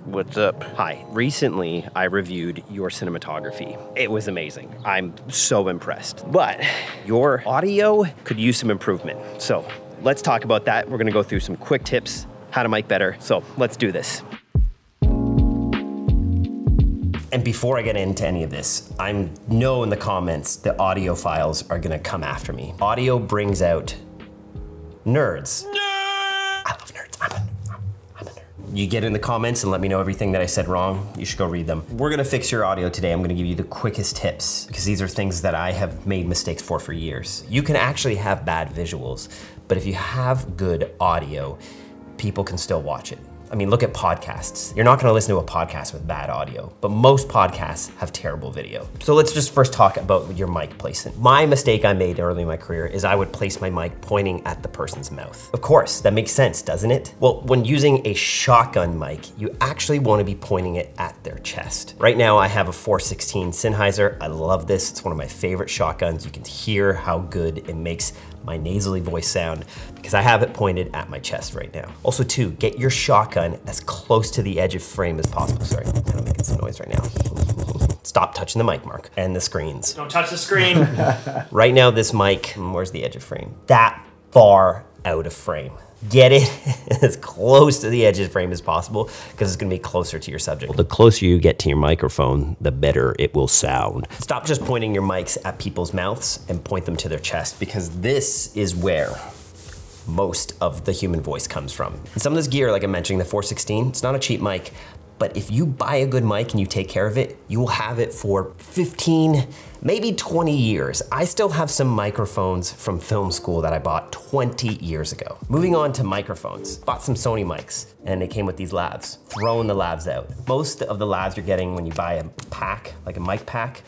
What's up? Hi. Recently, I reviewed your cinematography. It was amazing. I'm so impressed. But your audio could use some improvement. So let's talk about that. We're gonna go through some quick tips, how to mic better. So let's do this. And before I get into any of this, I know in the comments the audio files are gonna come after me. Audio brings out nerds. I love nerds. I'm a nerd. You get in the comments and let me know everything that I said wrong. You should go read them. We're gonna fix your audio today. I'm gonna give you the quickest tips because these are things that I have made mistakes for years. You can actually have bad visuals, but if you have good audio, people can still watch it. I mean, look at podcasts. You're not gonna listen to a podcast with bad audio, but most podcasts have terrible video. So let's just first talk about your mic placement. My mistake I made early in my career is I would place my mic pointing at the person's mouth. Of course, that makes sense, doesn't it? Well, when using a shotgun mic, you actually wanna be pointing it at their chest. Right now, I have a 416 Sennheiser. I love this. It's one of my favorite shotguns. You can hear how good it makes my nasally voice sound because I have it pointed at my chest right now. Also too, get your shotgun as close to the edge of frame as possible. Sorry, I'm kind of making some noise right now. Stop touching the mic, Mark, and the screens. Don't touch the screen. Right now this mic, where's the edge of frame? That far out of frame. Get it as close to the edge of the frame as possible because it's gonna be closer to your subject. The closer you get to your microphone, the better it will sound. Stop just pointing your mics at people's mouths and point them to their chest because this is where most of the human voice comes from. And some of this gear, like I mentioned, the 416, it's not a cheap mic, but if you buy a good mic and you take care of it, you will have it for 15, maybe 20 years. I still have some microphones from film school that I bought 20 years ago. Moving on to microphones. Bought some Sony mics and they came with these lavs. Throwing the lavs out. Most of the lavs you're getting when you buy a pack, like a mic pack,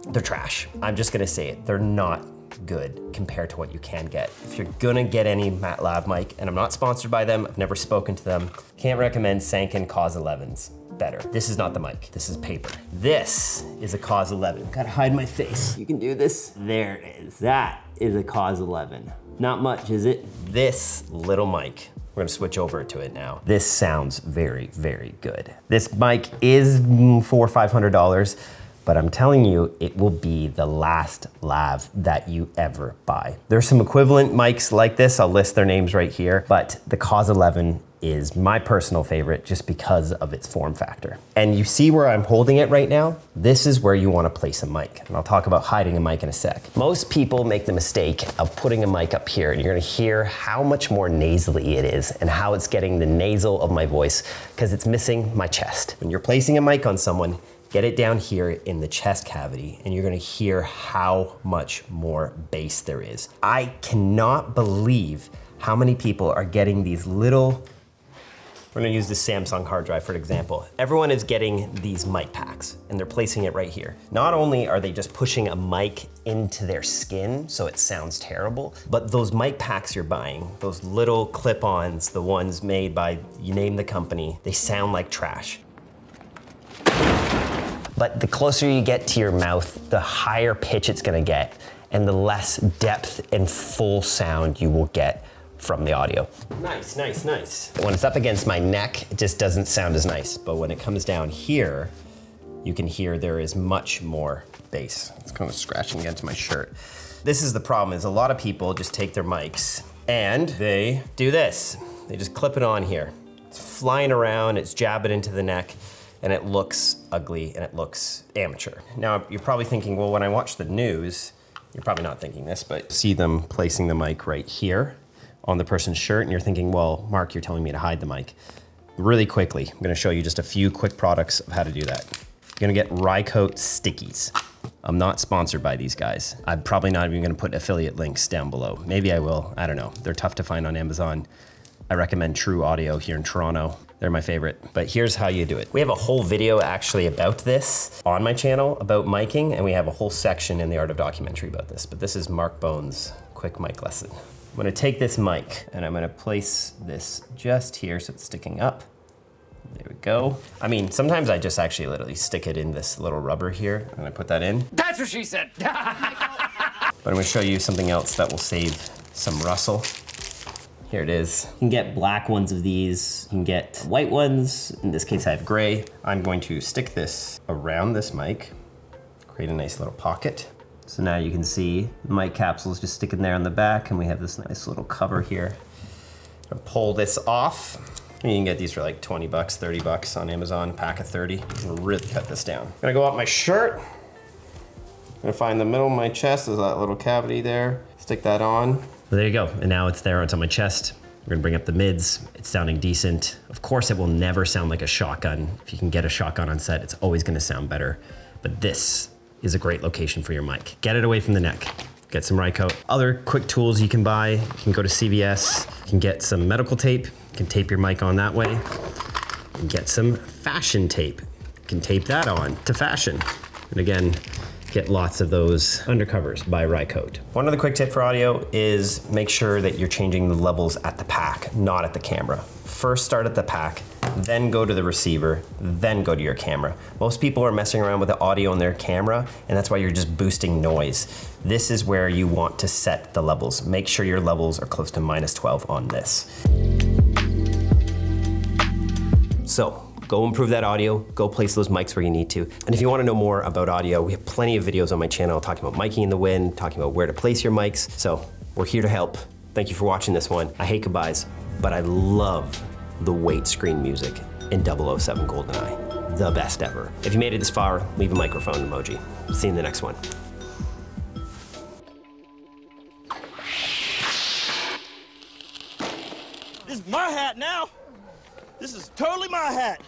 they're trash. I'm just gonna say it, they're not good compared to what you can get. If you're gonna get any lav mic, and I'm not sponsored by them, I've never spoken to them, can't recommend Sanken Cause 11s. Better. This is not the mic, this is paper. This is a Cause 11. Gotta hide my face. You can do this. There it is. That is a Cause 11. Not much, is it? This little mic, we're gonna switch over to it now. This sounds very, very good. This mic is $400 or $500, but I'm telling you, it will be the last lav that you ever buy. There's some equivalent mics like this, I'll list their names right here, but the Cause 11 is my personal favorite just because of its form factor. And you see where I'm holding it right now? This is where you wanna place a mic. And I'll talk about hiding a mic in a sec. Most people make the mistake of putting a mic up here and you're gonna hear how much more nasally it is and how it's getting the nasal of my voice because it's missing my chest. When you're placing a mic on someone, get it down here in the chest cavity and you're gonna hear how much more bass there is. I cannot believe how many people are getting these little, we're gonna use this Samsung hard drive for an example. Everyone is getting these mic packs and they're placing it right here. Not only are they just pushing a mic into their skin so it sounds terrible, but those mic packs you're buying, those little clip-ons, the ones made by, you name the company, they sound like trash. But the closer you get to your mouth, the higher pitch it's gonna get and the less depth and full sound you will get from the audio. Nice, nice, nice. When it's up against my neck, it just doesn't sound as nice. But when it comes down here, you can hear there is much more bass. It's kind of scratching against my shirt. This is the problem, is a lot of people just take their mics and they do this. They just clip it on here. It's flying around, it's jabbing into the neck, and it looks ugly and it looks amateur. Now, you're probably thinking, well, when I watch the news, you're probably not thinking this, but see them placing the mic right here on the person's shirt, and you're thinking, well, Mark, you're telling me to hide the mic. Really quickly, I'm gonna show you just a few quick products of how to do that. You're gonna get Rycoat Stickies. I'm not sponsored by these guys. I'm probably not even gonna put affiliate links down below. Maybe I will, I don't know. They're tough to find on Amazon. I recommend True Audio here in Toronto. They're my favorite, but here's how you do it. We have a whole video actually about this on my channel about miking, and we have a whole section in The Art of Documentary about this, but this is Mark Bones' quick mic lesson. I'm gonna take this mic and I'm gonna place this just here so it's sticking up. There we go. I mean, sometimes I just actually literally stick it in this little rubber here and I put that in. That's what she said. But I'm gonna show you something else that will save some rustle. Here it is. You can get black ones of these. You can get white ones. In this case, I have gray. I'm going to stick this around this mic, create a nice little pocket. So now you can see the mic capsule is just sticking there on the back, and we have this nice little cover here. I'll pull this off. And you can get these for like 20 bucks, 30 bucks on Amazon, a pack of 30. I'm gonna really cut this down. I'm gonna go up my shirt. I'm gonna find the middle of my chest, there's that little cavity there. Stick that on. Well, there you go, and now it's there, it's on my chest. We're gonna bring up the mids. It's sounding decent. Of course, it will never sound like a shotgun. If you can get a shotgun on set, it's always gonna sound better. But this is a great location for your mic. Get it away from the neck. Get some Rycote. Other quick tools you can buy. You can go to CVS. You can get some medical tape. You can tape your mic on that way. You can get some fashion tape. You can tape that on to fashion. And again, get lots of those undercovers by Rycote. One other quick tip for audio is make sure that you're changing the levels at the pack, not at the camera. First start at the pack, then go to the receiver, then go to your camera. Most people are messing around with the audio on their camera, and that's why you're just boosting noise. This is where you want to set the levels. Make sure your levels are close to -12 on this. So, go improve that audio, go place those mics where you need to. And if you wanna know more about audio, we have plenty of videos on my channel talking about miking in the wind, talking about where to place your mics. So, we're here to help. Thank you for watching this one. I hate goodbyes, but I love the weight screen music in 007 GoldenEye. The best ever. If you made it this far, leave a microphone emoji. See you in the next one. This is my hat now. This is totally my hat.